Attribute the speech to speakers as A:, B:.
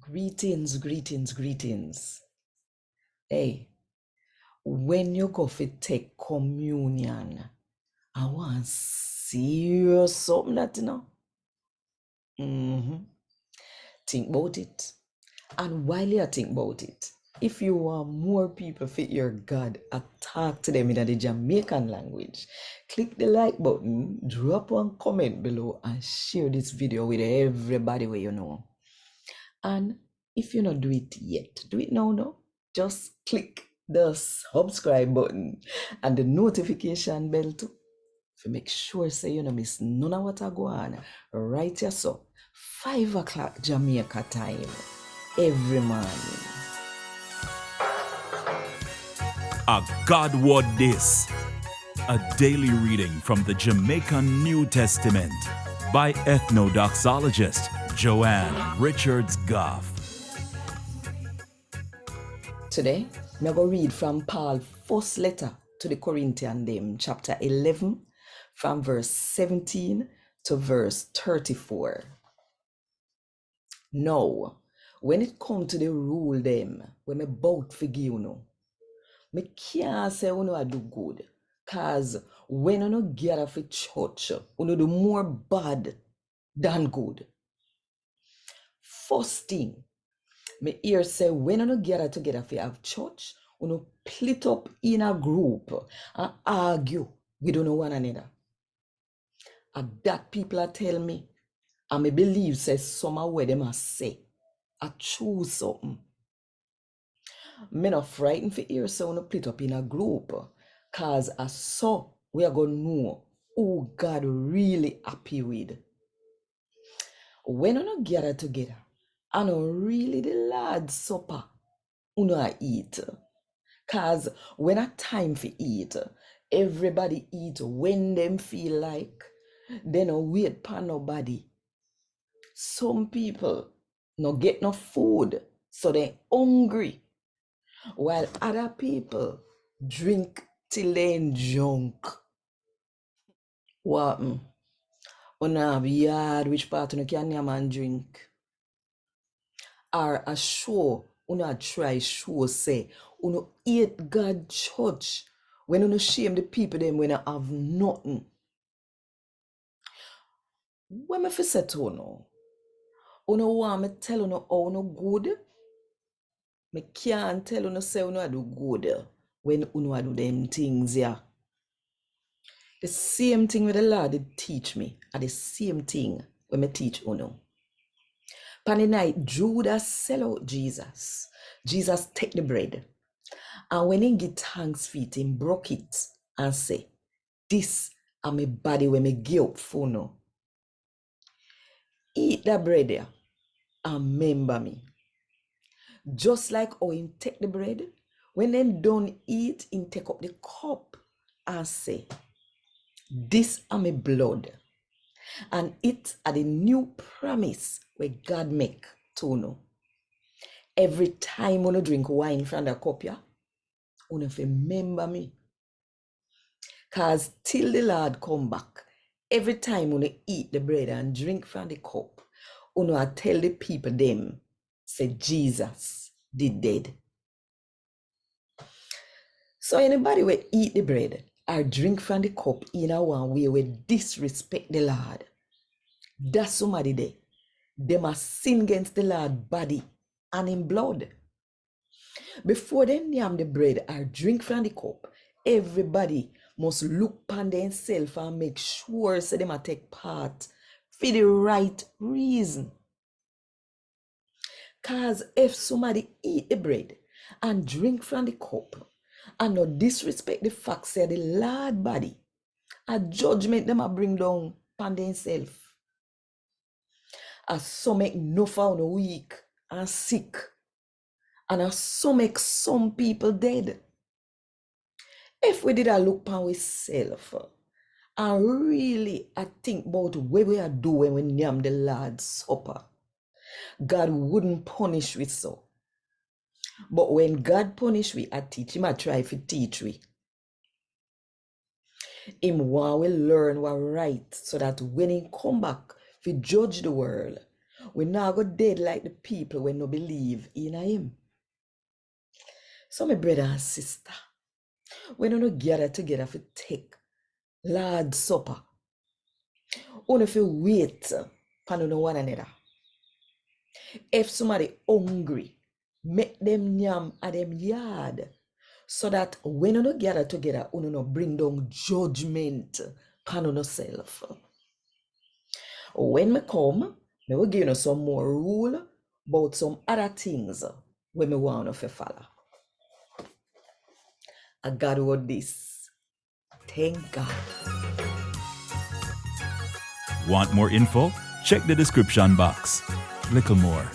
A: Greetings, greetings, greetings. Hey, when you go for take communion, I want serious something that you know. Think about it. And while you think about it, if you want more people fit your God, talk to them in the Jamaican language, click the like button, drop one comment below, and share this video with everybody where you know. And if you not do it yet, do it now, no? Just click the subscribe button and the notification bell too. To make sure say you no miss none of what I go on. Right here so 5 o'clock Jamaica time every morning.
B: A God Word This, a daily reading from the Jamaican New Testament by Ethnodoxologist Joanne Richards Goffe.
A: Today, I'm going to read from Paul's first letter to the Corinthians, them, chapter 11, from verse 17 to verse 34. Now, when it come to the rule them, when me bout forgive you know, me can't say you know I do good. Cause when you no gather for church, you know do more bad than good. First thing, me hear say when you no gather together for have church, you know split up in a group and argue with one another. And that people are tell me, and me believe say some of where them a say, I choose something. Me not frightened for hear so no split up in a group. Cause I saw we are gonna know who God really happy with. When you no gather together, I know really the Lord's supper una eat. Cause when a time for eat, everybody eat when them feel like. They no wait for nobody. Some people no get no food, so they hungry. While other people drink till they drunk. What? Una have yard which part you can name and drink. Or a show, una try show say, una hate God church when una shame the people them when I have nothing. When me fi say to una want me tell una how una good? Me can't tell una say una do good when una do them things yeah. The same thing with the Lord did teach me, and the same thing when me teach una. Pan the night, Judas sell out Jesus. Jesus take the bread. And when he give thanks for it, he broke it and say, this are my body when me give up for no. Eat that bread there and remember me. Just like how he take the bread, when then done eat, he take up the cup and say, this are my blood. And it are the new promise where God make to know. Every time when you drink wine from the cup, yeah, you remember me. Cause till the Lord come back, every time when you eat the bread and drink from the cup, I tell the people them, say Jesus did dead. So anybody will eat the bread or drink from the cup in a one way will disrespect the Lord. That's somebody there. They must sin against the Lord body and in blood. Before they name the bread or drink from the cup, everybody must look upon themselves and make sure so they must take part for the right reason. Cause if somebody eat the bread and drink from the cup and not disrespect the fact say the Lord body, a judgment them a bring down upon themselves. As some make no found weak and sick, and as some make some people dead. If we did a look upon ourselves and really I think about what we are doing when we name the Lord's Supper, God wouldn't punish we so. But when God punish we, I teach him, I try to teach we. Him want we learn what right so that when he come back to judge the world, We not go dead like the people when no believe in him. So my brother and sister, when you no gather together for take Lord Supper, you fi wait upon one another. If somebody hungry, make them yam at them yard, so that when you no gather together, you no bring down judgment upon yourself. When me come, me will give you some more rule about some other things when me want to follow. I got what this. Thank God.
B: Want more info? Check the description box. Little more.